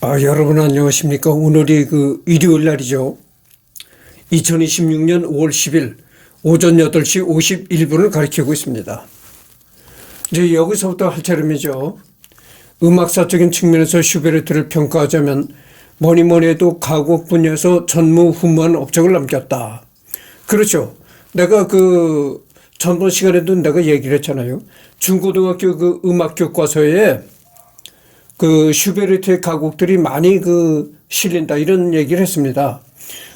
여러분 안녕하십니까? 오늘이 일요일 날이죠. 2026년 5월 10일 오전 8시 51분을 가리키고 있습니다. 이제 여기서부터 할 차례이죠. 음악사적인 측면에서 슈베르트를 평가하자면 뭐니 해도 가곡 분야에서 전무후무한 업적을 남겼다. 그렇죠. 내가 전번 시간에도 내가 얘기를 했잖아요. 중고등학교 음악 교과서에 슈베르트의 가곡들이 많이 실린다 이런 얘기를 했습니다.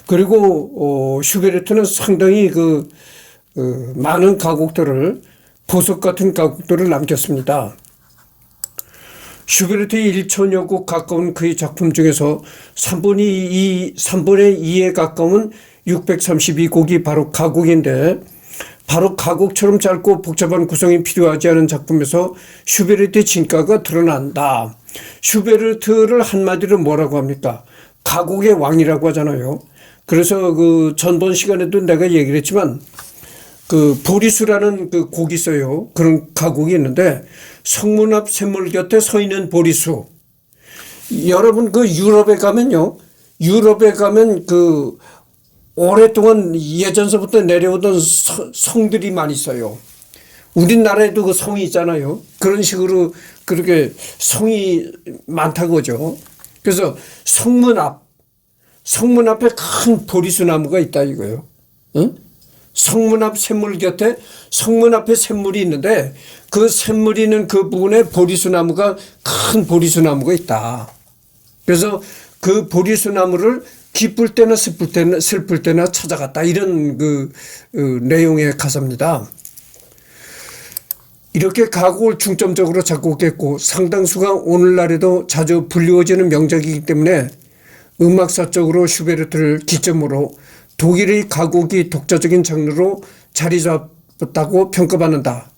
그리고 슈베르트는 상당히 많은 가곡들을 보석 같은 가곡들을 남겼습니다. 슈베르트의 1천여 곡 가까운 그의 작품 중에서 3분의 2에 가까운 632곡이 바로 가곡인데, 바로 가곡처럼 짧고 복잡한 구성이 필요하지 않은 작품에서 슈베르트의 진가가 드러난다. 슈베르트를 한마디로 뭐라고 합니까? 가곡의 왕이라고 하잖아요. 그래서 전번 시간에도 내가 얘기를 했지만 보리수라는 곡이 있어요. 그런 가곡이 있는데, 성문 앞 샘물 곁에 서 있는 보리수. 여러분 유럽에 가면요. 유럽에 가면 오랫동안 예전서부터 내려오던 성들이 많이 있어요. 우리나라에도 성이 있잖아요. 그런 식으로 그렇게 성이 많다고 하죠. 그래서 성문 앞에 큰 보리수 나무가 있다 이거예요. 응? 성문 앞 샘물 곁에 성문 앞에 샘물이 있는데 그 샘물이 있는 그 부분에 보리수 나무가 큰 보리수 나무가 있다. 그래서 그 보리수 나무를 기쁠 때나 슬플 때나 찾아갔다 이런 내용의 가사입니다. 이렇게 가곡을 중점적으로 작곡했고 상당수가 오늘날에도 자주 불리워지는 명작이기 때문에 음악사적으로 슈베르트를 기점으로 독일의 가곡이 독자적인 장르로 자리 잡았다고 평가받는다.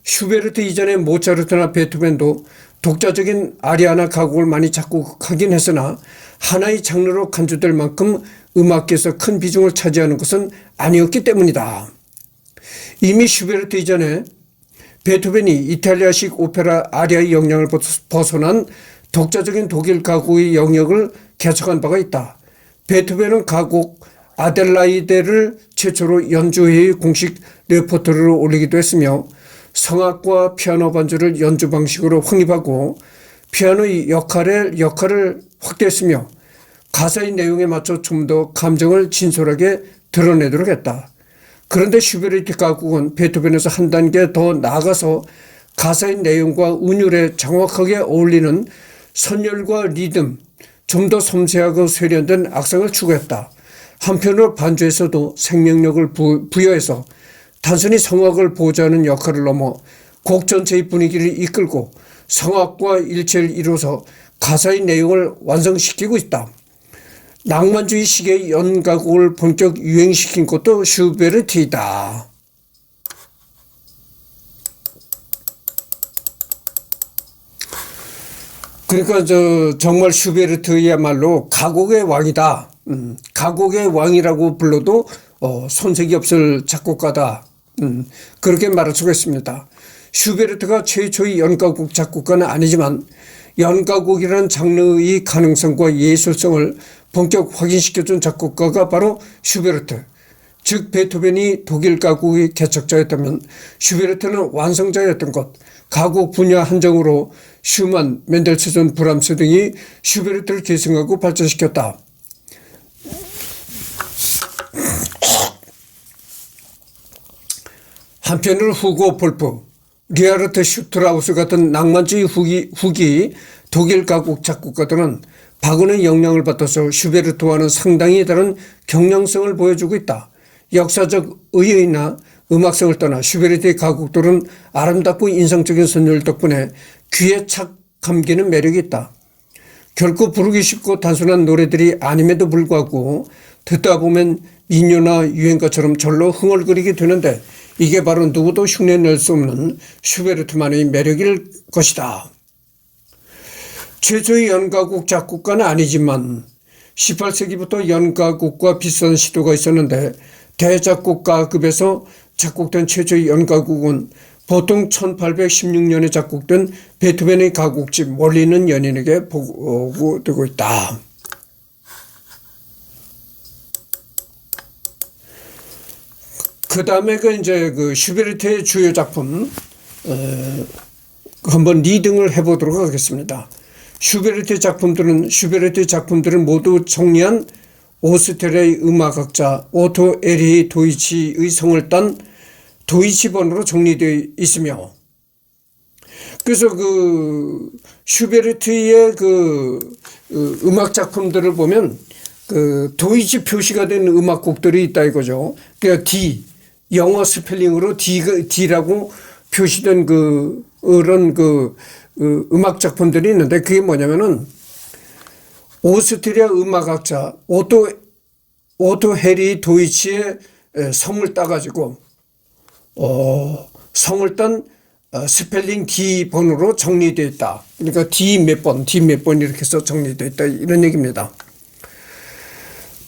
슈베르트 이전에 모차르트나 베토벤도 독자적인 아리아나 가곡을 많이 작곡하긴 했으나 하나의 장르로 간주될 만큼 음악계에서 큰 비중을 차지하는 것은 아니었기 때문이다. 이미 슈베르트 이전에 베토벤이 이탈리아식 오페라 아리아의 영향을 벗어난 독자적인 독일 가곡의 영역을 개척한 바가 있다. 베토벤은 가곡 아델라이데를 최초로 연주회의 공식 레퍼토리를 올리기도 했으며 성악과 피아노 반주를 연주 방식으로 확립하고 피아노의 역할을 확대했으며 가사의 내용에 맞춰 좀 더 감정을 진솔하게 드러내도록 했다. 그런데 슈베르트 가곡은 베토벤에서 한 단계 더 나아가서 가사의 내용과 운율에 정확하게 어울리는 선율과 리듬, 좀 더 섬세하고 세련된 악상을 추구했다. 한편으로 반주에서도 생명력을 부여해서 단순히 성악을 보좌하는 역할을 넘어 곡 전체의 분위기를 이끌고 성악과 일체를 이루어서 가사의 내용을 완성시키고 있다. 낭만주의 시계의 연가곡을 본격 유행시킨 것도 슈베르트이다. 그러니까 정말 슈베르트야말로 가곡의 왕이다. 가곡의 왕이라고 불러도 손색이 없을 작곡가다. 그렇게 말할 수가 있습니다. 슈베르트가 최초의 연가곡 작곡가는 아니지만 연가곡이라는 장르의 가능성과 예술성을 본격 확인시켜준 작곡가가 바로 슈베르트. 즉 베토벤이 독일 가곡의 개척자였다면 슈베르트는 완성자였던 것. 가곡 분야 한정으로 슈만, 멘델스존, 브람스 등이 슈베르트를 계승하고 발전시켰다. 한편으로 후고 볼프, 리하르트 슈트라우스 같은 낭만주의 후기 독일 가곡 작곡가들은 박은의 영향을 받아서 슈베르트와는 상당히 다른 경량성을 보여주고 있다. 역사적 의의나 음악성을 떠나 슈베르트의 가곡들은 아름답고 인상적인 선율 덕분에 귀에 착 감기는 매력이 있다. 결코 부르기 쉽고 단순한 노래들이 아님에도 불구하고 듣다 보면 민요나 유행가처럼 절로 흥얼거리게 되는데 이게 바로 누구도 흉내낼 수 없는 슈베르트만의 매력일 것이다. 최초의 연가곡 작곡가는 아니지만 18세기부터 연가곡과 비슷한 시도가 있었는데 대작곡가급에서 작곡된 최초의 연가곡은 보통 1816년에 작곡된 베토벤의 가곡집 멀리는 연인에게 보고되고 있다. 그 다음에 이제 슈베르트의 주요 작품, 한번 리딩을 해보도록 하겠습니다. 슈베르트의 작품들은 모두 정리한 오스트리아의 음악학자 오토 에리히 도이치의 성을 딴 도이치 번호로 정리되어 있으며, 그래서 슈베르트의 음악 작품들을 보면 도이치 표시가 된 음악곡들이 있다 이거죠. 그러니까 D, 영어 스펠링으로 D라고 표시된 그런 음악 작품들이 있는데, 그게 뭐냐면은 오스트리아 음악학자 오토 헤리 도이치의 성을 따가지고 성을 딴 스펠링 D 번호로 정리되어 있다. 그러니까 D 몇 번 이렇게 해서 정리되어 있다, 이런 얘기입니다.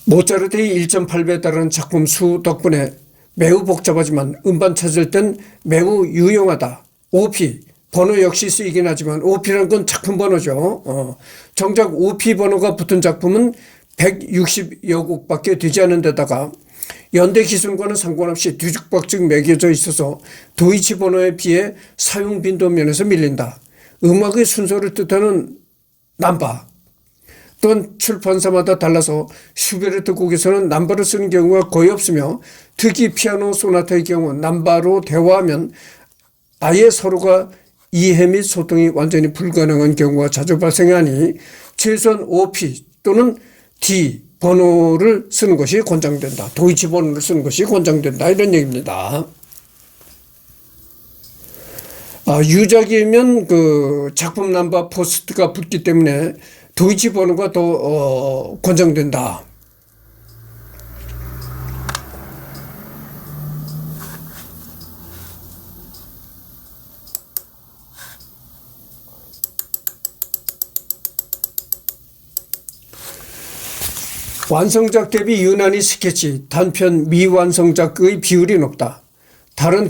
모차르트의 1.8배에 달하는 작품 수 덕분에 매우 복잡하지만 음반 찾을 땐 매우 유용하다. OP 번호 역시 쓰이긴 하지만 OP라는 건 작품 번호죠. 정작 OP 번호가 붙은 작품은 160여 곡밖에 되지 않은 데다가 연대 기술과는 상관없이 뒤죽박죽 매겨져 있어서 도이치 번호에 비해 사용 빈도 면에서 밀린다. 음악의 순서를 뜻하는 남바 또한 출판사마다 달라서 슈베르트 곡에서는 남바를 쓰는 경우가 거의 없으며, 특히 피아노 소나타의 경우 남바로 대화하면 아예 서로가 이해 및 소통이 완전히 불가능한 경우가 자주 발생하니 최소한 OP 또는 D 번호를 쓰는 것이 권장된다. 도이치 번호를 쓰는 것이 권장된다, 이런 얘기입니다. 유작이면 작품 남바 포스트가 붙기 때문에 도이치 번호가 더 권장된다. 완성작 대비 유난히 스케치, 단편, 미완성작의 비율이 높다. 다른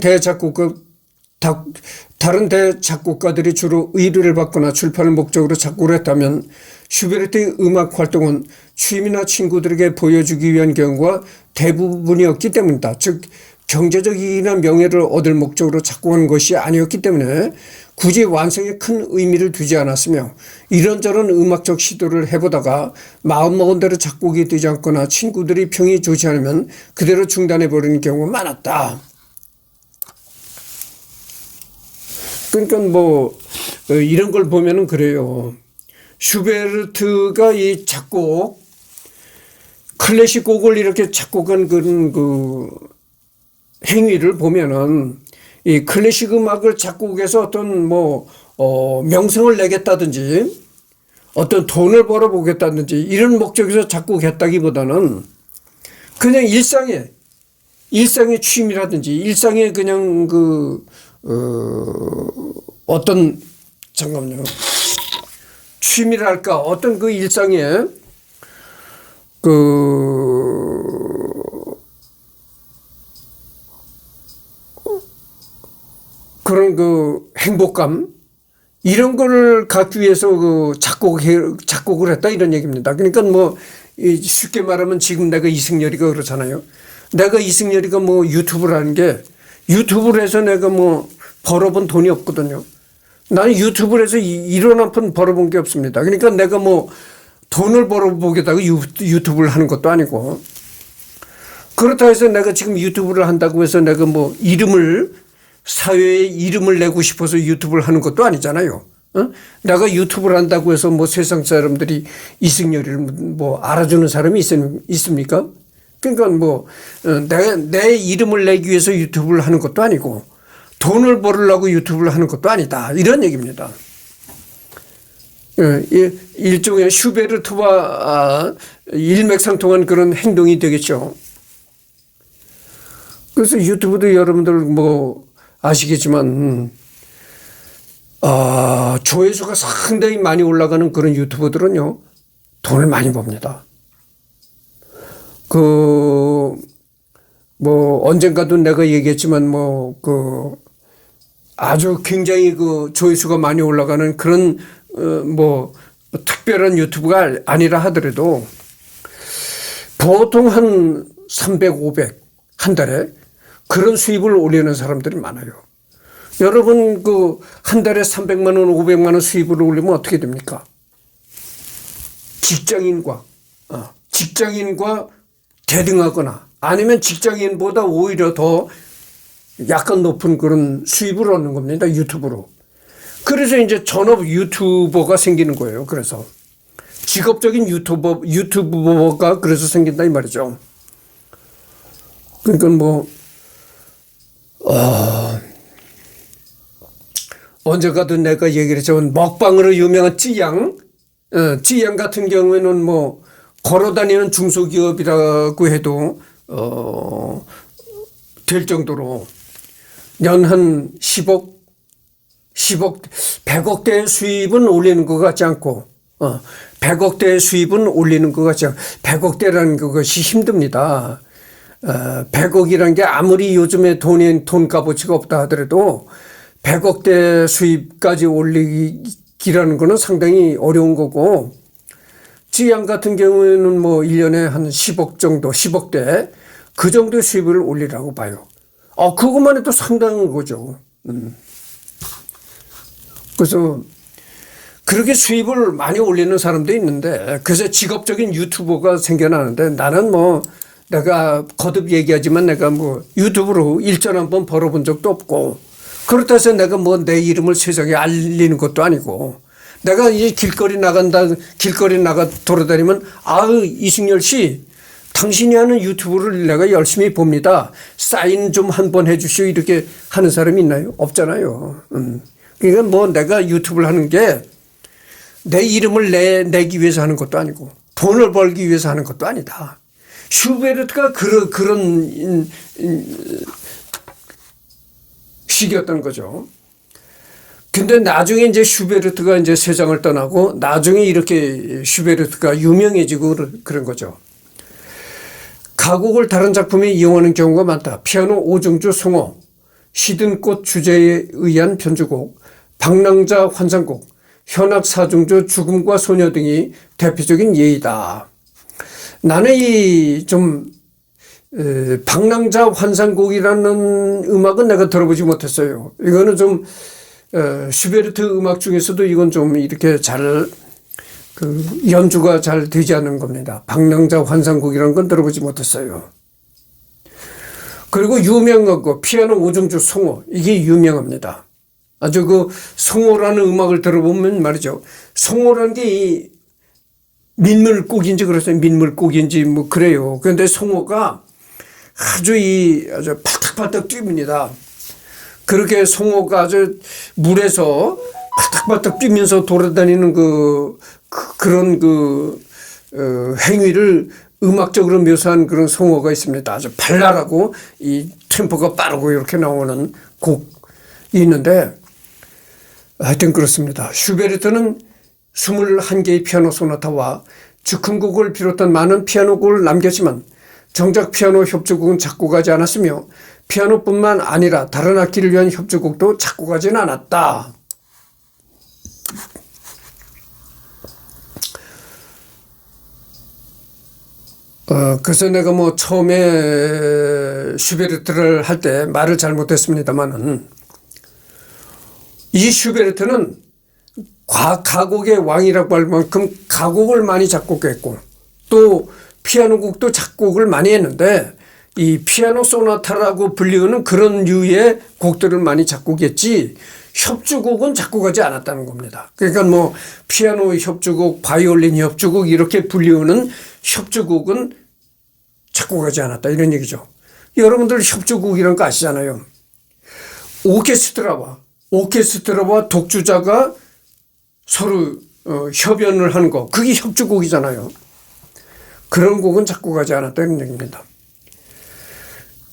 대작곡가들이 주로 의뢰를 받거나 출판을 목적으로 작곡을 했다면 슈베르트의 음악 활동은 취미나 친구들에게 보여주기 위한 경우가 대부분이었기 때문이다. 즉 경제적 이익이나 명예를 얻을 목적으로 작곡한 것이 아니었기 때문에 굳이 완성에 큰 의미를 두지 않았으며, 이런저런 음악적 시도를 해보다가 마음먹은 대로 작곡이 되지 않거나 친구들이 평이 좋지 않으면 그대로 중단해버리는 경우가 많았다. 그러니까 이런 걸 보면은 그래요. 슈베르트가 이 작곡, 클래식 곡을 이렇게 작곡한 그런 행위를 보면은 이 클래식 음악을 작곡해서 어떤 명성을 내겠다든지 어떤 돈을 벌어보겠다든지 이런 목적에서 작곡했다기보다는 그냥 일상의 취미라든지 일상의 그냥 어떤 취미랄까, 어떤 일상의 그런 행복감, 이런 거를 갖기 위해서 작곡을 했다, 이런 얘기입니다. 그러니까 쉽게 말하면 지금 내가 이승열이가 그렇잖아요. 내가 이승열이가 유튜브를 하는 게, 유튜브를 해서 내가 벌어본 돈이 없거든요. 나는 유튜브를 해서 1원 한 푼 벌어본 게 없습니다. 그러니까 내가 돈을 벌어보겠다고 유튜브를 하는 것도 아니고, 그렇다 해서 내가 지금 유튜브를 한다고 해서 내가 사회에 이름을 내고 싶어서 유튜브를 하는 것도 아니잖아요. 내가 유튜브를 한다고 해서 세상 사람들이 이승열이를 알아주는 사람이 있습니까? 그러니까 내 이름을 내기 위해서 유튜브를 하는 것도 아니고 돈을 벌으려고 유튜브를 하는 것도 아니다, 이런 얘기입니다. 일종의 슈베르트와 일맥상통한 그런 행동이 되겠죠. 그래서 유튜브도 여러분들 아시겠지만 조회수가 상당히 많이 올라가는 그런 유튜버들은요 돈을 많이 법니다. 언젠가도 내가 얘기했지만 아주 굉장히 그 조회수가 많이 올라가는 그런 뭐 특별한 유튜브가 아니라 하더라도 보통 한 300, 500 한 달에 그런 수입을 올리는 사람들이 많아요. 여러분 그 한 달에 300만 원, 500만 원 수입을 올리면 어떻게 됩니까? 직장인과 대등하거나 아니면 직장인보다 오히려 더 약간 높은 그런 수입을 얻는 겁니다. 유튜브로. 그래서 이제 전업 유튜버가 생기는 거예요. 그래서 직업적인 유튜버가 그래서 생긴다 이 말이죠. 그러니까 뭐 언제가도 내가 얘기를 했지만 먹방으로 유명한 찌양 같은 경우에는 뭐 걸어다니는 중소기업이라고 해도 될 정도로 연 한 10억, 100억대 수입은 올리는 것 같지 않고 100억대 수입은 올리는 것 같지 않고 100억대라는 것이 힘듭니다. 100억이라는 게 아무리 요즘에 돈 값어치가 없다 하더라도 100억대 수입까지 올리기라는 거는 상당히 어려운 거고 찌양 같은 경우에는 뭐 1년에 한 10억 정도, 10억대 그 정도의 수입을 올리라고 봐요. 그것만 해도 상당한 거죠. 그래서 그렇게 수입을 많이 올리는 사람도 있는데 그래서 직업적인 유튜버가 생겨나는데 나는 뭐 내가 거듭 얘기하지만 내가 뭐 유튜브로 일전 한번 벌어본 적도 없고 그렇다 해서 내가 뭐 내 이름을 세상에 알리는 것도 아니고 내가 이제 길거리 나가 돌아다니면 이승열 씨 당신이 하는 유튜브를 내가 열심히 봅니다. 사인 좀 한번 해주시오 이렇게 하는 사람이 있나요? 없잖아요. 그러니까 뭐 내가 유튜브를 하는 게 내 이름을 내기 위해서 하는 것도 아니고 돈을 벌기 위해서 하는 것도 아니다. 슈베르트가 그런 식이었던 거죠. 근데 나중에 이제 슈베르트가 이제 세상을 떠나고 나중에 이렇게 슈베르트가 유명해지고 그런 거죠. 가곡을 다른 작품에 이용하는 경우가 많다. 피아노 오중주 송어, 시든꽃 주제에 의한 편주곡, 방랑자 환상곡, 현악 사중주 죽음과 소녀 등이 대표적인 예이다. 나는 이 좀 방랑자 환상곡이라는 음악은 내가 들어보지 못했어요. 이거는 좀 슈베르트 음악 중에서도 이건 좀 이렇게 잘 연주가 잘 되지 않는 겁니다. 방랑자 환상곡이라는 건 들어보지 못했어요. 그리고 유명한 거 피아노 오중주 송어 이게 유명합니다. 아주 그 송어라는 음악을 들어보면 말이죠. 송어라는 게 이 민물고기인지 그랬어요. 민물고기인지 뭐 그래요. 그런데 송어가 아주 팔딱팔딱 뛰입니다. 그렇게 송어가 아주 물에서 팔딱팔딱 뛰면서 돌아다니는 그런 행위를 음악적으로 묘사한 그런 송어가 있습니다. 아주 발랄하고 이 템포가 빠르고 이렇게 나오는 곡이 있는데 하여튼 그렇습니다. 슈베르트는 21개의 피아노 소나타와 즉흥곡을 비롯한 많은 피아노곡을 남겼지만 정작 피아노 협주곡은 작곡하지 않았으며 피아노뿐만 아니라 다른 악기를 위한 협주곡도 작곡하지는 않았다. 그래서 내가 뭐 처음에 슈베르트를 할 때 말을 잘못했습니다만은 이 슈베르트는 가곡의 왕이라고 할 만큼 가곡을 많이 작곡했고 또 피아노곡도 작곡을 많이 했는데 이 피아노 소나타라고 불리우는 그런 류의 곡들을 많이 작곡했지 협주곡은 작곡하지 않았다는 겁니다. 그러니까 뭐 피아노 협주곡, 바이올린 협주곡 이렇게 불리우는 협주곡은 작곡하지 않았다 이런 얘기죠. 여러분들 협주곡이라는 거 아시잖아요. 오케스트라와 독주자가 서로 협연을 하는 거 그게 협주곡이잖아요. 그런 곡은 작곡하지 않았다는 얘기입니다.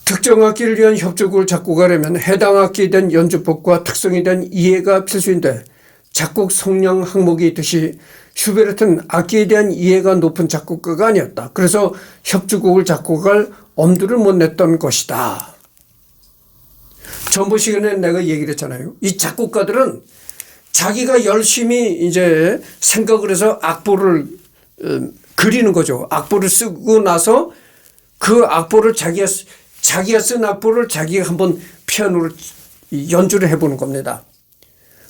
특정 악기를 위한 협주곡을 작곡하려면 해당 악기에 대한 연주법과 특성에 대한 이해가 필수인데 작곡 성량 항목이 있듯이 슈베르트는 악기에 대한 이해가 높은 작곡가가 아니었다. 그래서 협주곡을 작곡할 엄두를 못 냈던 것이다. 전부 시간에 내가 얘기를 했잖아요. 이 작곡가들은 자기가 열심히 이제 생각을 해서 악보를 그리는 거죠. 악보를 쓰고 나서 그 악보를 자기가 쓴 악보를 자기가 한번 피아노로 연주를 해보는 겁니다.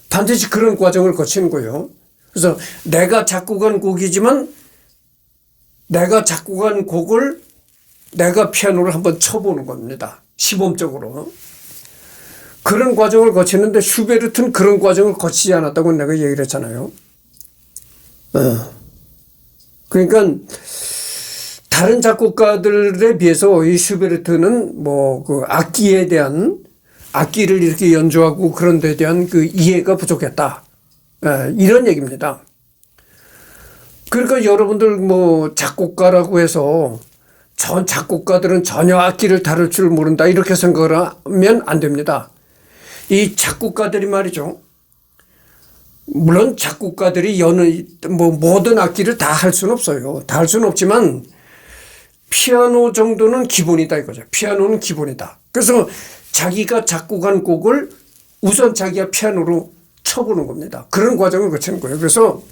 반드시 그런 과정을 거치는 거예요. 그래서 내가 작곡한 곡이지만 내가 작곡한 곡을 내가 피아노를 한번 쳐보는 겁니다. 시범적으로. 그런 과정을 거치는데 슈베르트는 그런 과정을 거치지 않았다고 내가 얘기를 했잖아요. 그러니까 다른 작곡가들에 비해서 이 슈베르트는 뭐 그 악기에 대한 악기를 이렇게 연주하고 그런 데 대한 그 이해가 부족했다. 이런 얘기입니다. 그러니까 여러분들 뭐 작곡가라고 해서 전 작곡가들은 전혀 악기를 다룰 줄 모른다 이렇게 생각을 하면 안 됩니다. 이 작곡가들이 말이죠. 물론 작곡가들이 모든 악기를 다 할 수는 없어요. 다 할 수는 없지만 피아노 정도는 기본이다 이거죠. 피아노는 기본이다. 그래서 자기가 작곡한 곡을 우선 자기가 피아노로 쳐보는 겁니다. 그런 과정을 거치는 거예요. 그래서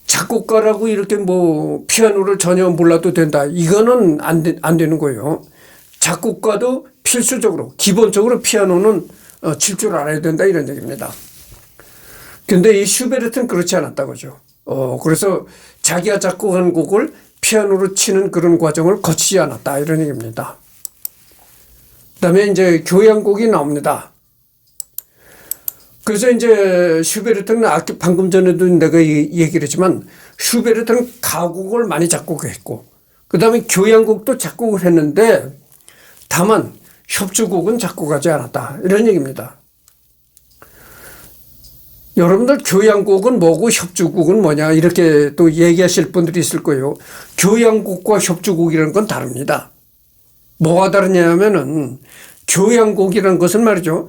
작곡가라고 이렇게 뭐 피아노를 전혀 몰라도 된다. 이거는 안 되는 거예요. 작곡가도 필수적으로 기본적으로 피아노는 칠 줄 알아야 된다 이런 얘기입니다. 근데 이 슈베르트는 그렇지 않았다고죠. 그래서 자기가 작곡한 곡을 피아노로 치는 그런 과정을 거치지 않았다 이런 얘기입니다. 그다음에 이제 교향곡이 나옵니다. 그래서 이제 슈베르트는 방금 전에도 내가 얘기를 했지만 슈베르트는 가곡을 많이 작곡했고 그다음에 교향곡도 작곡을 했는데 다만 협주곡은 작곡하지 않았다 이런 얘기입니다. 여러분들 교향곡은 뭐고 협주곡은 뭐냐 이렇게 또 얘기하실 분들이 있을 거예요. 교향곡과 협주곡이라는 건 다릅니다. 뭐가 다르냐면은 교향곡이라는 것은 말이죠.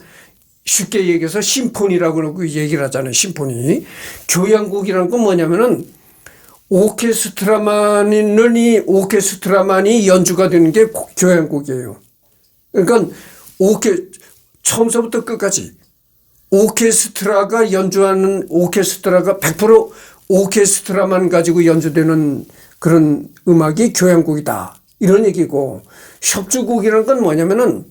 쉽게 얘기해서 심포니라고 그러고 얘기를 하잖아요. 심포니. 교향곡이라는 건 뭐냐면은 오케스트라만이 연주가 되는 게 교향곡이에요. 그러니까 처음서부터 끝까지 오케스트라가 연주하는 오케스트라가 100% 오케스트라만 가지고 연주되는 그런 음악이 교향곡이다. 이런 얘기고 협주곡이라는 건 뭐냐면은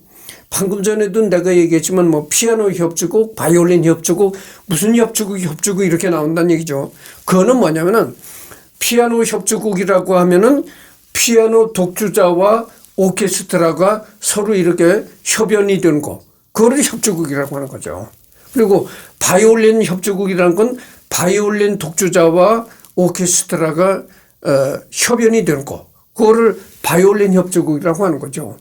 방금 전에도 내가 얘기했지만 뭐 피아노 협주곡, 바이올린 협주곡, 무슨 협주곡 이렇게 나온다는 얘기죠. 그거는 뭐냐면은 피아노 협주곡이라고 하면은 피아노 독주자와 오케스트라가 서로 이렇게 협연이 되는 거. 그거를 협주곡이라고 하는 거죠. 그리고 바이올린 협주곡이라는 건 바이올린 독주자와 오케스트라가 협연이 되는 거. 그거를 바이올린 협주곡이라고 하는 거죠.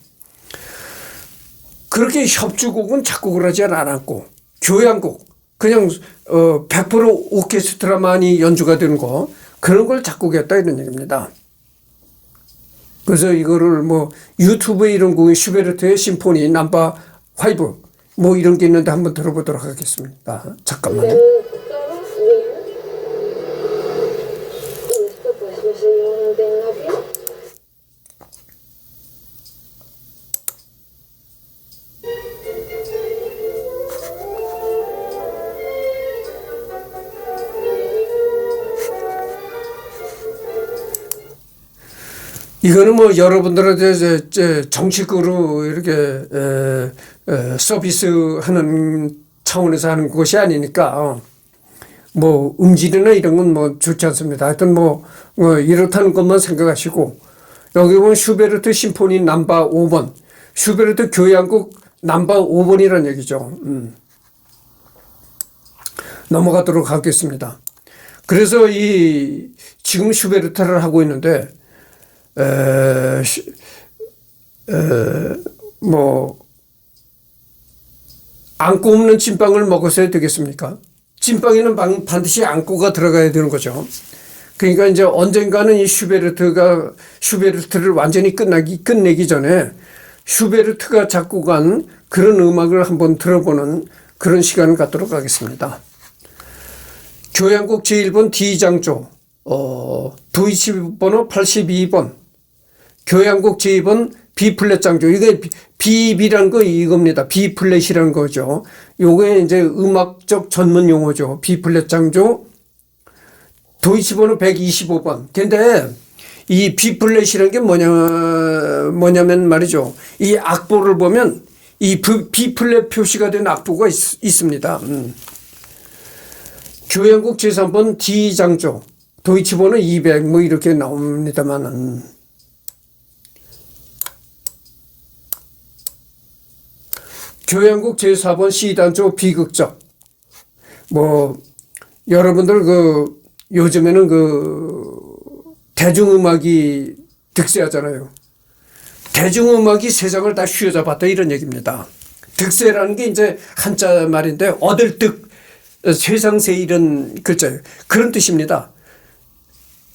그렇게 협주곡은 작곡을 하지 않았고 교향곡 그냥 100% 오케스트라만이 연주가 되는 거 그런 걸 작곡했다 이런 얘기입니다. 그래서 이거를 뭐 유튜브에 이런 곡이 슈베르트의 심포니 넘버 5 뭐 이런 게 있는데 한번 들어보도록 하겠습니다. 잠깐만요. 이거는 뭐 여러분들한테 정식으로 이렇게 서비스하는 차원에서 하는 것이 아니니까 뭐 음질이나 이런 건 뭐 좋지 않습니다. 하여튼 뭐 이렇다는 것만 생각하시고 여기 보면 슈베르트 심포니 넘버 5번 슈베르트 교향곡 넘버 5번이라는 얘기죠. 넘어가도록 하겠습니다. 그래서 지금 슈베르트를 하고 있는데 안고 없는 찐빵을 먹었어야 되겠습니까? 찐빵에는 반드시 안고가 들어가야 되는 거죠. 그러니까 이제 언젠가는 이 슈베르트를 완전히 끝내기 전에 슈베르트가 작곡한 그런 음악을 한번 들어보는 그런 시간을 갖도록 하겠습니다. 교향곡 제1번 D장조, 도이치 번호 82번, 교향곡 제2번 B 플랫 장조. 이게 B라는 거 이겁니다. B 플랫이라는 거죠. 요게 이제 음악적 전문 용어죠. B 플랫 장조. 도이치 번호 125번. 근데 이 B 플랫이라는 게 뭐냐면 말이죠. 이 악보를 보면 이 B 플랫 표시가 된 악보가 있습니다. 교향곡 제3번 D 장조. 도이치 번호 200 뭐 이렇게 나옵니다만은. 교향곡 제4번 C단조 비극적. 뭐 여러분들 요즘에는 대중음악이 득세하잖아요. 대중음악이 세상을 다 휘어잡았다 이런 얘기입니다. 득세라는 게 이제 한자 말인데 얻을 득 세상세 이런 글자예요. 그런 뜻입니다.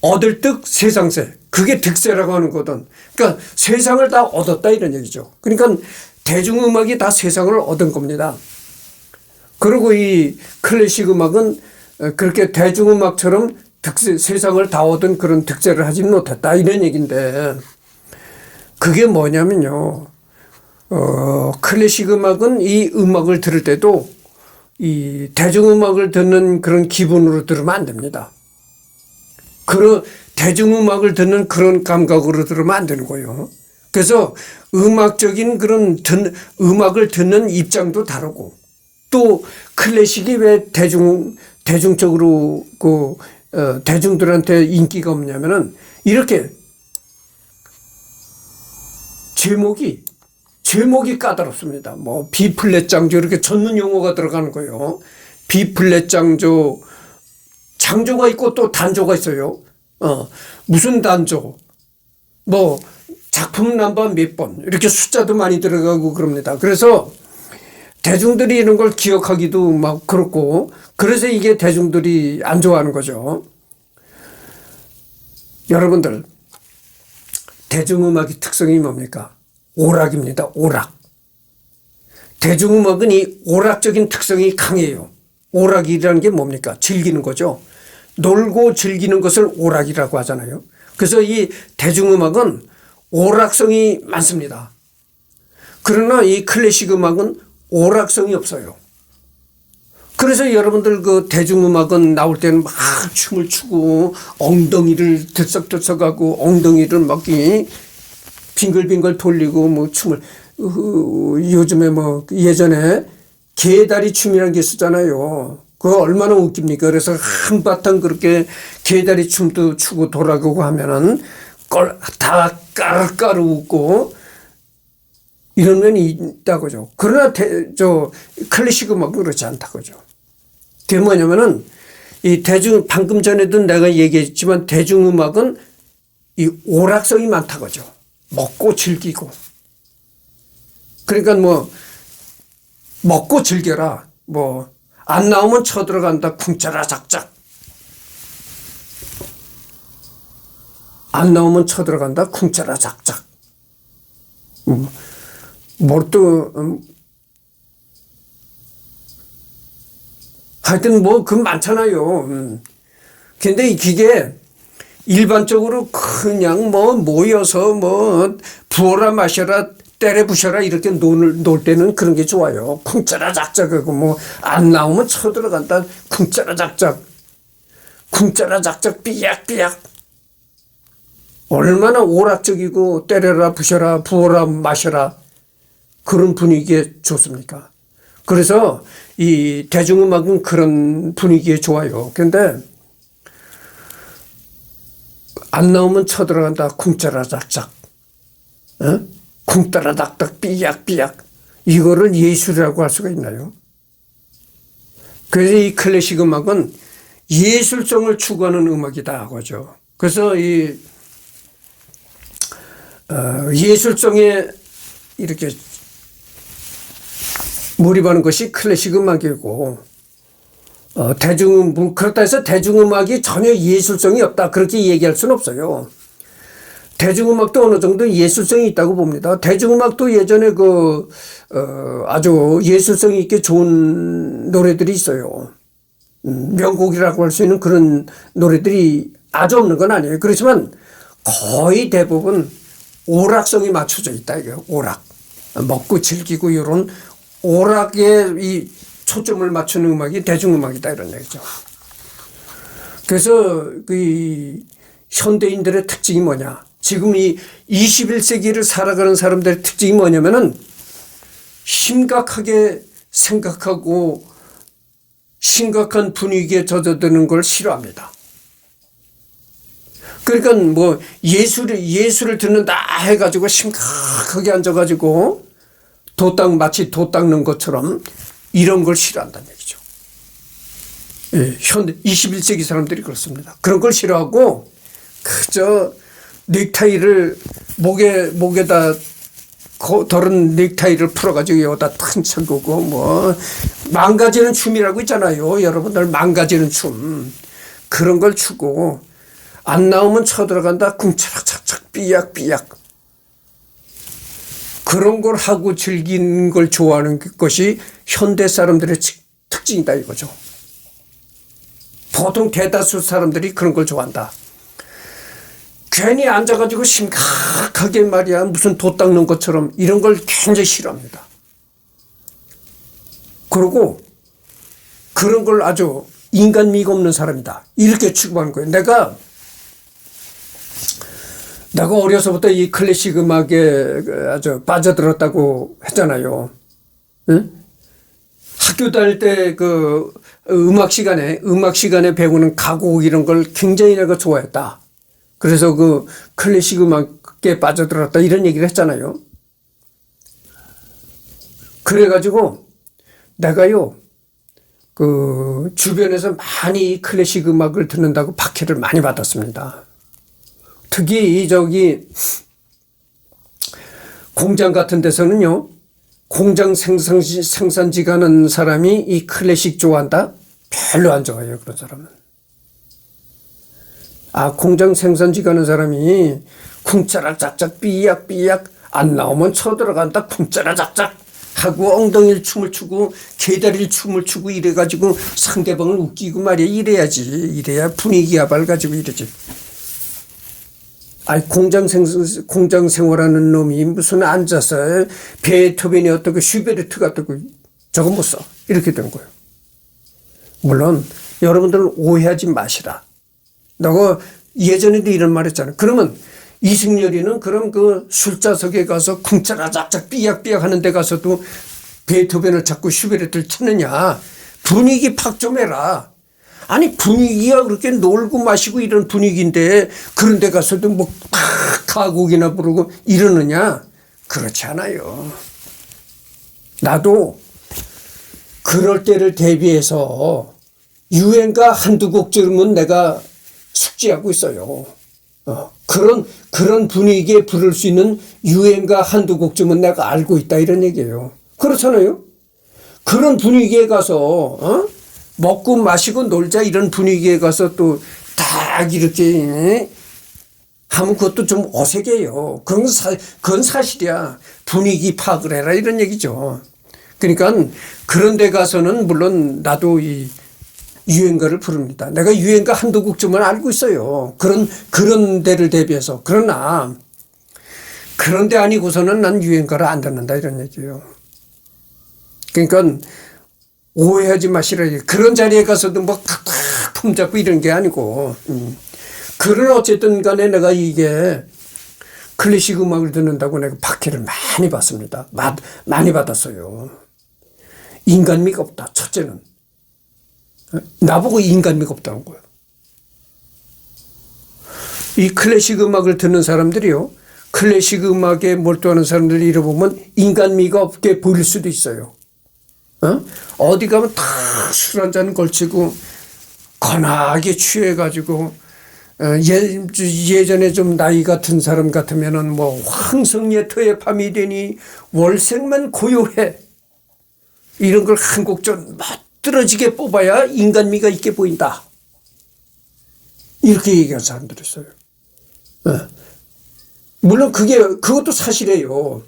얻을 득 세상세. 그게 득세라고 하는 거든. 그러니까 세상을 다 얻었다 이런 얘기죠. 그러니까 대중음악이 다 세상을 얻은 겁니다. 그리고 이 클래식 음악은 그렇게 대중음악처럼 세상을 다 얻은 그런 득세를 하지 못했다 이런 얘기인데 그게 뭐냐면요. 클래식 음악은 이 음악을 들을 때도 이 대중음악을 듣는 그런 기분으로 들으면 안 됩니다. 그런 대중음악을 듣는 그런 감각으로 들으면 안 되는 거예요. 그래서 음악적인 그런 음악을 듣는 입장도 다르고 또 클래식이 왜 대중적으로 대중들한테 인기가 없냐면은 이렇게 제목이 까다롭습니다. 뭐 B 플랫 장조 이렇게 전문 용어가 들어가는 거예요. B 플랫 장조 장조가 있고 또 단조가 있어요. 무슨 단조 뭐 작품 넘버 몇 번 이렇게 숫자도 많이 들어가고 그럽니다. 그래서 대중들이 이런 걸 기억하기도 막 그렇고 그래서 이게 대중들이 안 좋아하는 거죠. 여러분들 대중음악의 특성이 뭡니까? 오락입니다. 오락. 대중음악은 이 오락적인 특성이 강해요. 오락이라는 게 뭡니까? 즐기는 거죠. 놀고 즐기는 것을 오락이라고 하잖아요. 그래서 이 대중음악은 오락성이 많습니다. 그러나 이 클래식 음악은 오락성이 없어요. 그래서 여러분들 대중음악은 나올 때는 막 춤을 추고 엉덩이를 들썩들썩하고 엉덩이를 막 빙글빙글 돌리고 뭐 춤을 요즘에 뭐 예전에 개다리 춤이라는 게 있었잖아요. 그거 얼마나 웃깁니까? 그래서 한바탕 그렇게 개다리 춤도 추고 돌아가고 하면은 다 까르까르 웃고 이런 면이 있다고죠. 그러나 클래식 음악은 그렇지 않다고죠. 그게 뭐냐면은 방금 전에도 내가 얘기했지만 대중음악은 이 오락성이 많다고죠. 먹고 즐기고. 그러니까 뭐 먹고 즐겨라. 뭐 안 나오면 쳐들어간다. 쿵짜라 작작. 안 나오면 쳐들어간다. 쿵짜라 작작. 하여튼 뭐 그 많잖아요. 근데 이 기계 일반적으로 그냥 뭐 모여서 뭐 부어라 마셔라 때려 부셔라 이렇게 놀 때는 그런 게 좋아요. 쿵짜라 작작하고 뭐 안 나오면 쳐들어간다. 쿵짜라 작작. 쿵짜라 작작 삐약삐약. 얼마나 오락적이고 때려라 부셔라 부어라 마셔라 그런 분위기에 좋습니까? 그래서 이 대중음악은 그런 분위기에 좋아요. 그런데 안 나오면 쳐들어간다. 쿵짜라 작작. 쿵따라 닥닥 삐약삐약. 이거를 예술이라고 할 수가 있나요? 그래서 이 클래식 음악은 예술성을 추구하는 음악이다 하죠. 그래서 이 예술성에 이렇게 몰입하는 것이 클래식 음악이고 그렇다 해서 대중음악이 전혀 예술성이 없다 그렇게 얘기할 수는 없어요. 대중음악도 어느 정도 예술성이 있다고 봅니다. 대중음악도 예전에 아주 예술성이 있게 좋은 노래들이 있어요. 명곡이라고 할 수 있는 그런 노래들이 아주 없는 건 아니에요. 그렇지만 거의 대부분 오락성이 맞춰져 있다 이거예요. 오락. 먹고 즐기고 이런 오락에 이 초점을 맞추는 음악이 대중음악이다 이런 얘기죠. 그래서 그 현대인들의 특징이 뭐냐. 지금 이 21세기를 살아가는 사람들의 특징이 뭐냐면은 심각하게 생각하고 심각한 분위기에 젖어드는 걸 싫어합니다. 그러니까 뭐 예술을 듣는다 해가지고 심각하게 앉아가지고 마치 도 닦는 것처럼 이런 걸 싫어한다는 얘기죠. 예, 현대 21세기 사람들이 그렇습니다. 그런 걸 싫어하고 그저 넥타이를 목에다 더른 넥타이를 풀어가지고 여기다 탁 쳐고 뭐 망가지는 춤이라고 있잖아요. 여러분들 망가지는 춤 그런 걸 추고 안 나오면 쳐들어간다 궁차락착착 삐약삐약 그런 걸 하고 즐기는 걸 좋아하는 것이 현대 사람들의 특징이다 이거죠. 보통 대다수 사람들이 그런 걸 좋아한다. 괜히 앉아가지고 심각하게 말이야 무슨 도 닦는 것처럼 이런 걸 굉장히 싫어합니다. 그리고 그런 걸 아주 인간미가 없는 사람이다 이렇게 취급하는 거예요. 내가 어려서부터 이 클래식 음악에 아주 빠져들었다고 했잖아요. 응? 학교 다닐 때 그 음악 시간에 배우는 가곡 이런 걸 굉장히 내가 좋아했다. 그래서 그 클래식 음악에 빠져들었다 이런 얘기를 했잖아요. 그래가지고 내가요 그 주변에서 많이 클래식 음악을 듣는다고 박해를 많이 받았습니다. 특히 공장 같은 데서는요 공장 생산지 가는 사람이 이 클래식 좋아한다? 별로 안 좋아해요 그런 사람은. 공장 생산지 가는 사람이 쿵짜라 짝짝 삐약삐약 안 나오면 쳐들어간다 쿵짜라 짝짝 하고 엉덩이를 춤을 추고 개다리를 춤을 추고 이래가지고 상대방을 웃기고 말이야 이래야지. 이래야 분위기가 밝아지고 이러지. 공장 생활하는 놈이 무슨 앉아서 베토벤이 어떻고 슈베르트가 어떻고 저거 못 써. 이렇게 되는 거예요. 물론 여러분들은 오해하지 마시라. 너가 예전에도 이런 말 했잖아. 그러면 이승열이는 그럼 그 술자석에 가서 쿵짜라작작 삐약삐약 하는 데 가서도 베토벤을 찾고 슈베르트를 찾느냐. 분위기 팍 좀 해라. 아니 분위기가 그렇게 놀고 마시고 이런 분위기인데 그런 데 가서도 뭐 가곡이나 부르고 이러느냐. 그렇지 않아요. 나도 그럴 때를 대비해서 유행가 한두 곡 들으면 내가 숙지하고 있어요. 그런 분위기에 부를 수 있는 유행가 한두 곡쯤은 내가 알고 있다 이런 얘기예요. 그렇잖아요. 그런 분위기에 가서 먹고 마시고 놀자 이런 분위기에 가서 또 딱 이렇게 하면 그것도 좀 어색해요. 그건 사실이야. 분위기 파악을 해라 이런 얘기죠. 그러니까 그런 데 가서는 물론 나도 이 유행가를 부릅니다. 내가 유행가 한두 곡쯤은 알고 있어요. 그런 데를 대비해서. 그러나 그런 데 아니고서는 난 유행가를 안 듣는다 이런 얘기예요. 그러니까 오해하지 마시라. 그런 자리에 가서도 뭐 품 잡고 이런 게 아니고. 그러나 어쨌든 간에 내가 이게 클래식 음악을 듣는다고 내가 박해를 많이 받습니다. 많이 받았어요. 인간미가 없다. 첫째는. 나보고 인간미가 없다는 거예요. 이 클래식 음악을 듣는 사람들이요. 클래식 음악에 몰두하는 사람들을 잃어보면 인간미가 없게 보일 수도 있어요. 어디 가면 다 술 한잔 걸치고 거나하게 취해가지고 예전에 좀 나이 같은 사람 같으면은 뭐 황성예터의 밤이 되니 월색만 고요해 이런 걸 한 곡 좀 멋들어지게 뽑아야 인간미가 있게 보인다. 이렇게 얘기하는 사람들이 있어요. 물론 그것도 사실이에요.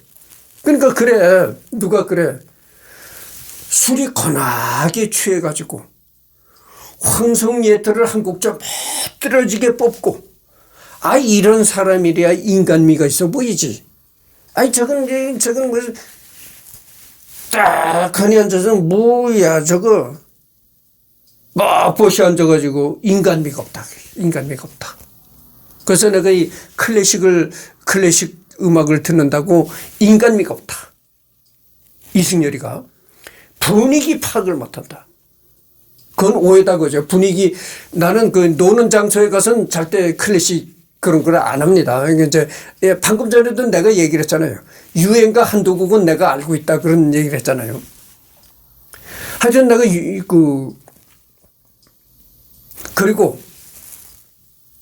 그러니까 그래. 누가 그래. 술이 거나하게 취해가지고 황성예터를 한 곡 좀 멋들어지게 뽑고 아, 이런 사람이래야 인간미가 있어 보이지. 아니, 저건 뭐, 딱하니 앉아서 뭐야, 저거. 막 보시 앉아가지고 인간미가 없다. 인간미가 없다. 그래서 내가 이 클래식 음악을 듣는다고 인간미가 없다. 이승열이가 분위기 파악을 못한다. 그건 오해다 그죠. 분위기, 나는 그 노는 장소에 가서는 절대 클래식 그런 걸 안 합니다. 이제 방금 전에도 내가 얘기를 했잖아요. 유행가 한두 곡은 내가 알고 있다 그런 얘기를 했잖아요. 하여튼 내가 그리고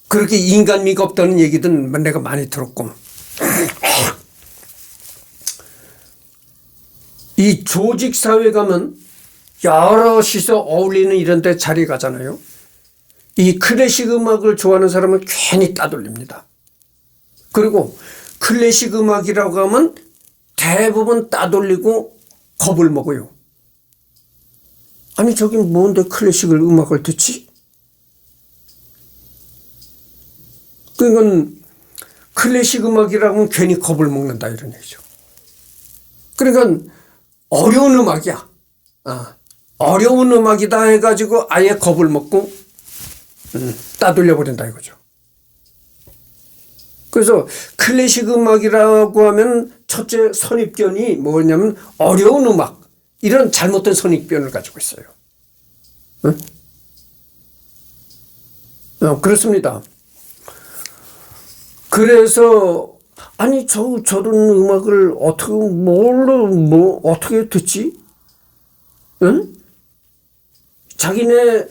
그렇게 인간미가 없다는 얘기든 내가 많이 들었고, 이 조직사회 가면 여럿이서 어울리는 이런 데 자리 가잖아요. 이 클래식 음악을 좋아하는 사람은 괜히 따돌립니다. 그리고 클래식 음악이라고 하면 대부분 따돌리고 겁을 먹어요. 아니, 저기 뭔데 클래식 음악을 듣지? 그러니까 클래식 음악이라고 하면 괜히 겁을 먹는다 이런 얘기죠. 그러니까 어려운 음악이야. 어려운 음악이다 해가지고 아예 겁을 먹고 따돌려 버린다 이거죠. 그래서 클래식 음악이라고 하면 첫째 선입견이 뭐냐면 어려운 음악, 이런 잘못된 선입견을 가지고 있어요. 그렇습니다. 그래서 아니 저런 음악을 어떻게 듣지? 응? 자기네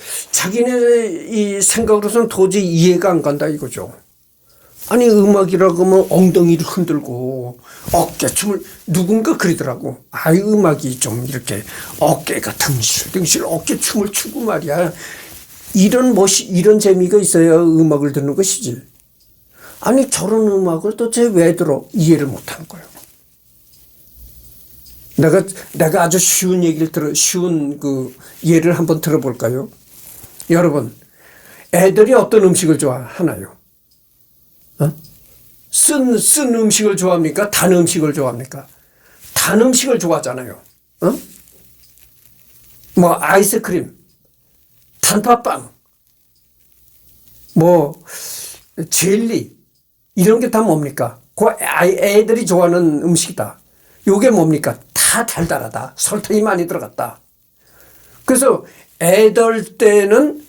이 생각으로서는 도저히 이해가 안 간다 이거죠. 아니, 음악이라고 하면 엉덩이를 흔들고 어깨춤을, 누군가 그러더라고. 아이, 음악이 좀 이렇게 어깨가 등실 어깨춤을 추고 말이야. 이런 재미가 있어야 음악을 듣는 것이지. 아니, 저런 음악을 도대체 왜 들어? 이해를 못하는 거예요. 내가 아주 쉬운 쉬운 예를 한번 들어볼까요? 여러분, 애들이 어떤 음식을 좋아하나요? 쓴 음식을 좋아합니까? 단 음식을 좋아합니까? 단 음식을 좋아하잖아요. 뭐, 아이스크림, 단팥빵, 뭐, 젤리, 이런 게 다 뭡니까? 애들이 좋아하는 음식이다. 요게 뭡니까? 다 달달하다. 설탕이 많이 들어갔다. 그래서 애들 때는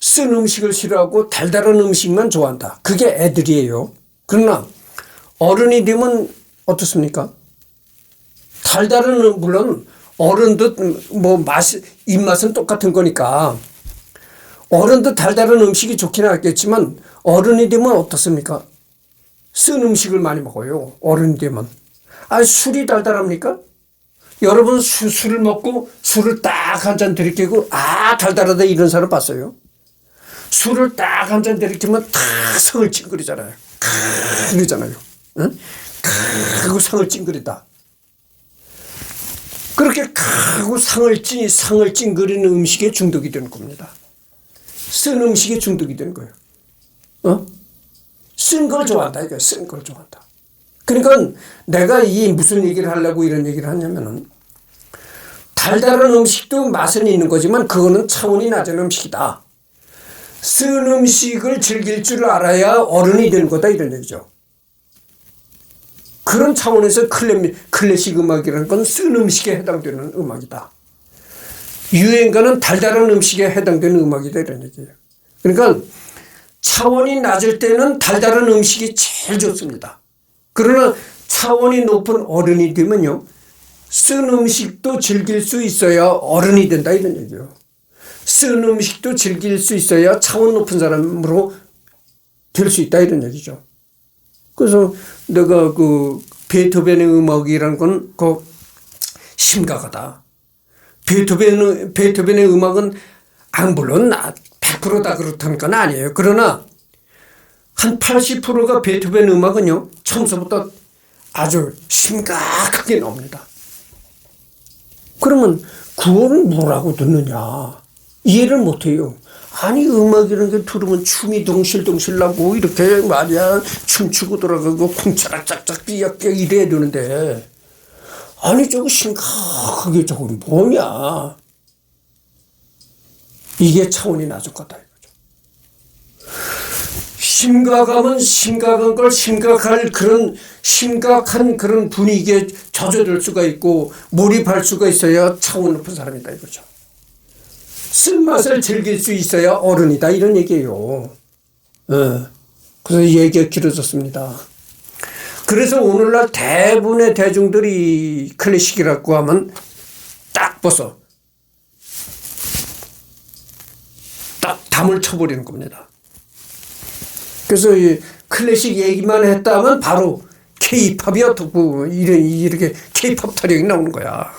쓴 음식을 싫어하고 달달한 음식만 좋아한다. 그게 애들이에요. 그러나 어른이 되면 어떻습니까? 물론 어른도 뭐 입맛은 똑같은 거니까 어른도 달달한 음식이 좋긴 하겠지만 어른이 되면 어떻습니까? 쓴 음식을 많이 먹어요. 어른이 되면. 술이 달달합니까? 여러분 술을 먹고 술을 딱 한 잔 들이키고 달달하다 이런 사람 봤어요? 술을 딱 한 잔 들이키면 다 성을 찡그리잖아요. 그러잖아요. 응? 그리고 상을 찡그리다. 그렇게 하고 상을 찡그리는 음식에 중독이 되는 겁니다. 쓴 음식에 중독이 되는 거예요. 쓴 걸 좋아한다. 이거 쓴 걸 좋아한다. 그러니까 내가 무슨 얘기를 하려고 이런 얘기를 하냐면은, 달달한 음식도 맛은 있는 거지만 그거는 차원이 낮은 음식이다. 쓴 음식을 즐길 줄 알아야 어른이 되는 거다 이런 얘기죠. 그런 차원에서 클래식 음악이라는 건 쓴 음식에 해당되는 음악이다. 유행가는 달달한 음식에 해당되는 음악이다 이런 얘기예요. 그러니까 차원이 낮을 때는 달달한 음식이 제일 좋습니다. 그러나 차원이 높은 어른이 되면요, 쓴 음식도 즐길 수 있어야 어른이 된다 이런 얘기예요. 쓴 음식도 즐길 수 있어야 차원 높은 사람으로 될 수 있다 이런 얘기죠. 그래서 내가 베토벤의 음악이라는 건 심각하다. 베토벤의 음악은 물론 100%다 그렇다는 건 아니에요. 그러나 한 80%가 베토벤 음악은요, 처음부터 아주 심각하게 나옵니다. 그러면 그거를 뭐라고 듣느냐? 이해를 못해요. 아니 음악이라는 게 들으면 춤이 동실동실 나고 이렇게 말이야 춤추고 돌아가고 쿵차락 짝짝 삐약삐약 이래야 되는데 아니 저거 심각하게 저건 뭐냐. 이게 차원이 낮은 거다 이거죠. 심각하면 심각한 걸 심각할 그런 심각한 그런 분위기에 젖어들 수가 있고 몰입할 수가 있어야 차원 높은 사람이다 이거죠. 쓴맛을 즐길 수 있어야 어른이다 이런 얘기예요. 그래서 얘기가 길어졌습니다. 그래서 오늘날 대부분의 대중들이 클래식이라고 하면 딱 벗어 딱 담을 쳐버리는 겁니다. 그래서 이 클래식 얘기만 했다면 바로 K-팝이 어떻고 이렇게 K-팝 타령이 나오는 거야.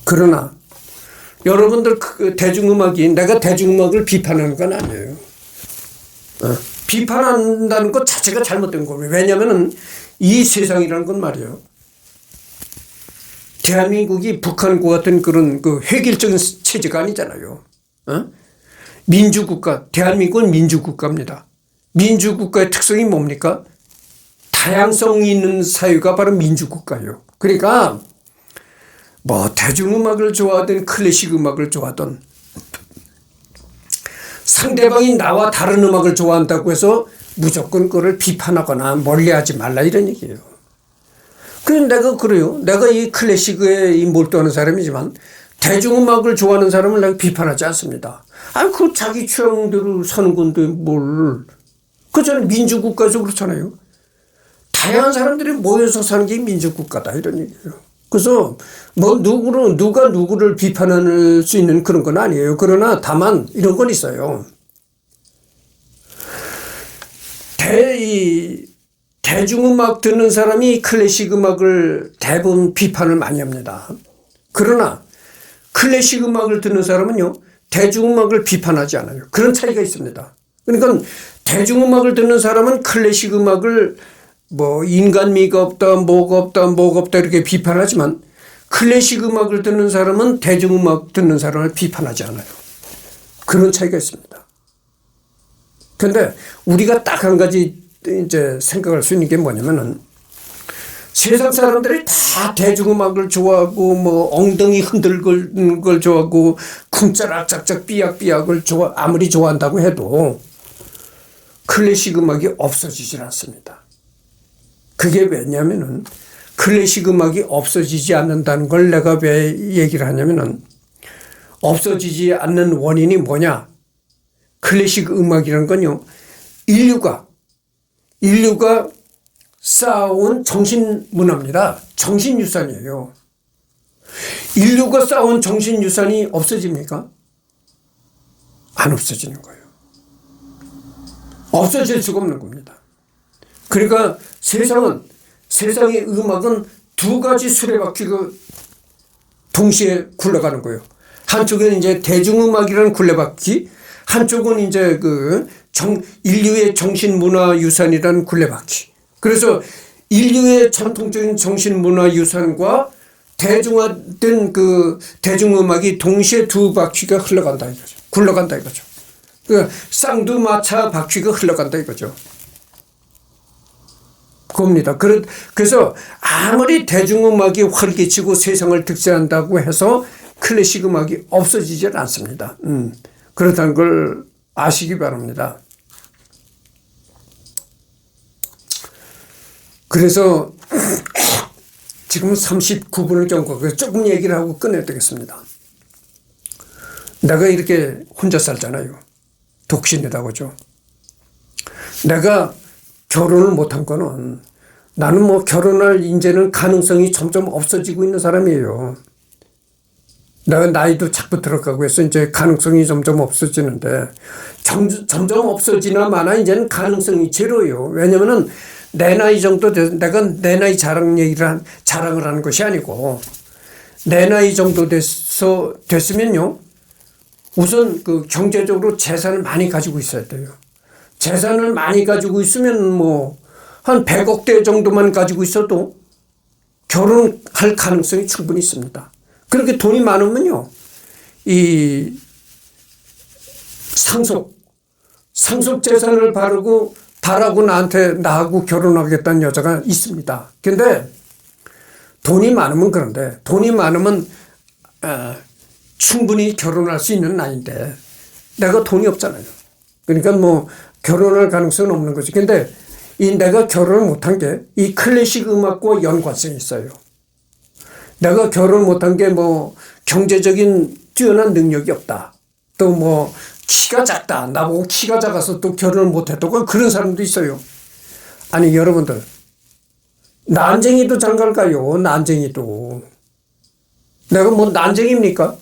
그러나 여러분들 그 대중음악이 내가 대중음악을 비판하는 건 아니에요. 비판한다는 것 자체가 잘못된 거예요. 왜냐하면 이 세상이라는 건 말이에요. 대한민국이 북한과 같은 그런 그 획일적인 체제가 아니잖아요. 민주국가, 대한민국은 민주국가입니다. 민주국가의 특성이 뭡니까? 다양성이 있는 사회가 바로 민주국가예요. 그러니까 뭐 대중음악을 좋아하든 클래식 음악을 좋아하든 상대방이 나와 다른 음악을 좋아한다고 해서 무조건 그걸 비판하거나 멀리하지 말라 이런 얘기예요. 그래서 내가 그래요. 내가 이 클래식에 몰두하는 사람이지만 대중음악을 좋아하는 사람을 내가 비판하지 않습니다. 아니 그 자기 취향대로 사는 건데 뭘. 그잖아요. 민주국가에서 그렇잖아요. 다양한 사람들이 모여서 사는 게 민주국가다 이런 얘기예요. 그래서 뭐 누가 누구를 비판할 수 있는 그런 건 아니에요. 그러나 다만 이런 건 있어요. 대중음악 듣는 사람이 클래식 음악을 대부분 비판을 많이 합니다. 그러나 클래식 음악을 듣는 사람은요, 대중음악을 비판하지 않아요. 그런 차이가 있습니다. 그러니까 대중음악을 듣는 사람은 클래식 음악을 뭐 인간미가 없다, 뭐가 없다 이렇게 비판하지만 클래식 음악을 듣는 사람은 대중음악 듣는 사람을 비판하지 않아요. 그런 차이가 있습니다. 그런데 우리가 딱 한 가지 이제 생각할 수 있는 게 뭐냐면은 세상 사람들이 다 대중음악을 좋아하고 뭐 엉덩이 흔들는 걸 좋아하고 쿵짜락 짝짝 삐약삐약을 아무리 좋아한다고 해도 클래식 음악이 없어지질 않습니다. 그게 왜냐면은 클래식 음악이 없어지지 않는다는 걸 내가 왜 얘기를 하냐면은 없어지지 않는 원인이 뭐냐. 클래식 음악이라는 건요. 인류가 쌓아온 정신문화입니다. 정신유산이에요. 인류가 쌓아온 정신유산이 없어집니까? 안 없어지는 거예요. 없어질 수가 없는 겁니다. 그러니까 세상의 음악은 두 가지 수레바퀴가 동시에 굴러가는 거예요. 한쪽은 이제 대중음악이라는 굴레바퀴, 한쪽은 이제 인류의 정신문화 유산이라는 굴레바퀴. 그래서 인류의 전통적인 정신문화 유산과 대중화된 대중음악이 동시에 두 바퀴가 흘러간다 이거죠. 굴러간다 이거죠. 그러니까 쌍두마차 바퀴가 흘러간다 이거죠. 그겁니다. 그래서 아무리 대중음악이 활기치고 세상을 득세한다고 해서 클래식 음악이 없어지지 않습니다. 그렇다는 걸 아시기 바랍니다. 그래서 지금 39분을 경과해서 조금 얘기를 하고 끝내야 되겠습니다. 내가 이렇게 혼자 살잖아요. 독신이라고 하죠. 내가 결혼을 못한 거는 나는 뭐 결혼할 이제는 가능성이 점점 없어지고 있는 사람이에요. 내가 나이도 자꾸 들어가고 해서 이제 가능성이 점점 없어지는데 점점 없어지나 마나 이제는 가능성이 제로예요. 왜냐면은 내 나이 정도 내가 내 나이 자랑을 하는 것이 아니고 내 나이 정도 됐으면요. 우선 경제적으로 재산을 많이 가지고 있어야 돼요. 재산을 많이 가지고 있으면 뭐 한 100억대 정도만 가지고 있어도 결혼할 가능성이 충분히 있습니다. 그렇게 돈이 많으면요. 상속 재산을 바라고 나하고 결혼하겠다는 여자가 있습니다. 근데 돈이 많으면 그런데 돈이 많으면 충분히 결혼할 수 있는 나이인데 내가 돈이 없잖아요. 그러니까 뭐 결혼할 가능성은 없는 거지. 근데 이 내가 결혼을 못한 게 이 클래식 음악과 연관성이 있어요. 내가 결혼 못한 게 뭐 경제적인 뛰어난 능력이 없다. 또 뭐 키가 작다. 나보고 키가 작아서 또 결혼을 못했다고 그런 사람도 있어요. 아니 여러분들 난쟁이도 장가를 가요. 난쟁이도. 내가 뭐 난쟁이입니까?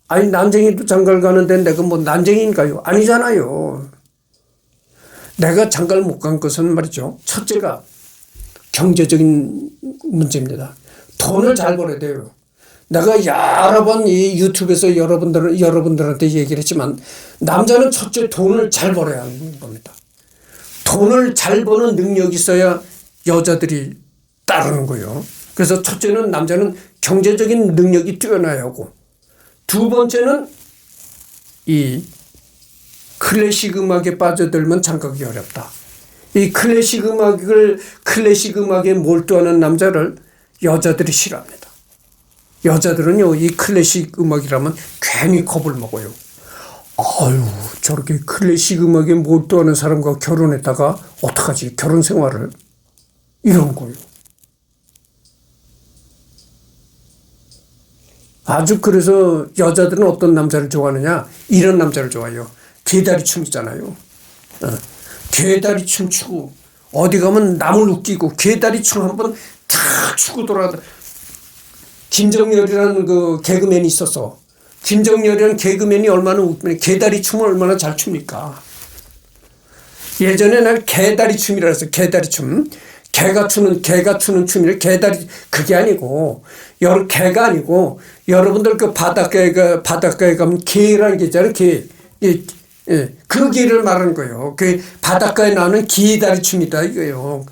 아니 난쟁이도 장가를 가는데 내가 뭐 난쟁이인가요? 아니잖아요. 내가 장가를 못 간 것은 말이죠. 첫째가 경제적인 문제입니다. 돈을 잘 벌어야 돼요. 내가 여러 번 이 유튜브에서 여러분들한테 얘기를 했지만 남자는 첫째 돈을 잘 벌어야 하는 겁니다. 돈을 잘 버는 능력이 있어야 여자들이 따르는 거예요. 그래서 첫째는 남자는 경제적인 능력이 뛰어나야 하고 두 번째는 이 클래식 음악에 빠져들면 장가기 어렵다. 이 클래식 음악에 몰두하는 남자를 여자들이 싫어합니다. 여자들은요, 이 클래식 음악이라면 괜히 겁을 먹어요. 아유, 저렇게 클래식 음악에 몰두하는 사람과 결혼했다가 어떡하지? 결혼 생활을. 이런 거예요. 아주 그래서 여자들은 어떤 남자를 좋아하느냐? 이런 남자를 좋아해요. 개다리 춤 있잖아요. 개다리 춤 추고 어디 가면 남을 웃기고 개다리 춤 한번 탁 추고 돌아가다. 김정열이라는 그 개그맨이 있었어. 김정열이라는 개그맨이 얼마나 웃기면 개다리 춤을 얼마나 잘 춥니까? 예전에 난 개다리 춤이라 해서 개다리 춤. 개가 추는 춤이래. 개다리 그게 아니고 개가 아니고 여러분들 그 바닷가에 가면 개라는 게 있잖아요. 개. 그 개를 말하는 거예요. 그 바닷가에 나오는 개다리 춤이다 이거예요.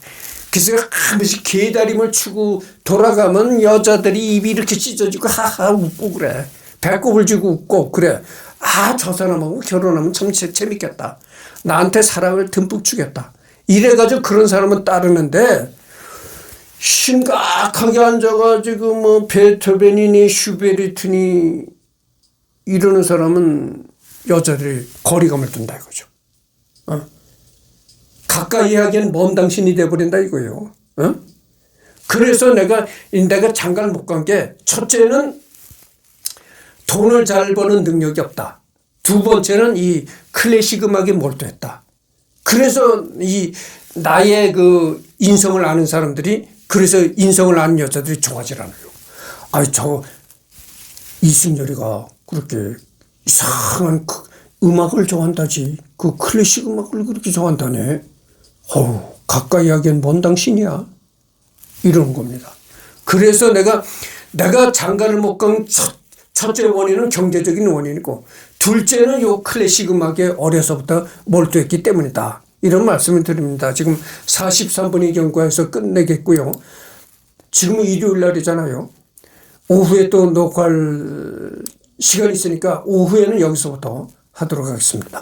그래서 한 번씩 개다림을 추고 돌아가면 여자들이 입이 이렇게 찢어지고 하하 웃고 그래. 배꼽을 쥐고 웃고 그래. 아, 저 사람하고 결혼하면 참 재밌겠다. 나한테 사랑을 듬뿍 주겠다. 이래가지고 그런 사람은 따르는데 심각하게 앉아가지고 뭐 베토벤이니 슈베르트니 이러는 사람은 여자들이 거리감을 둔다 이거죠. 가까이 하기엔 먼 당신이 돼버린다 이거예요. 그래서 내가 장가를 못 간 게 첫째는 돈을 잘 버는 능력이 없다. 두 번째는 이 클래식 음악에 몰두했다. 그래서 이 나의 그 인성을 아는 사람들이 그래서 인성을 아는 여자들이 좋아하질 않아요. 아니 저 이승열이가 그렇게 이상한 음악을 좋아한다지. 그 클래식 음악을 그렇게 좋아한다네. 가까이 하기엔 먼 당신이야. 이런 겁니다. 그래서 내가 장가를 못 간 첫째 원인은 경제적인 원인이고 둘째는 요 클래식 음악에 어려서부터 몰두했기 때문이다. 이런 말씀을 드립니다. 지금 43분이 경과해서 끝내겠고요. 지금 일요일 날이잖아요. 오후에 또 녹화할 시간이 있으니까 오후에는 여기서부터 하도록 하겠습니다.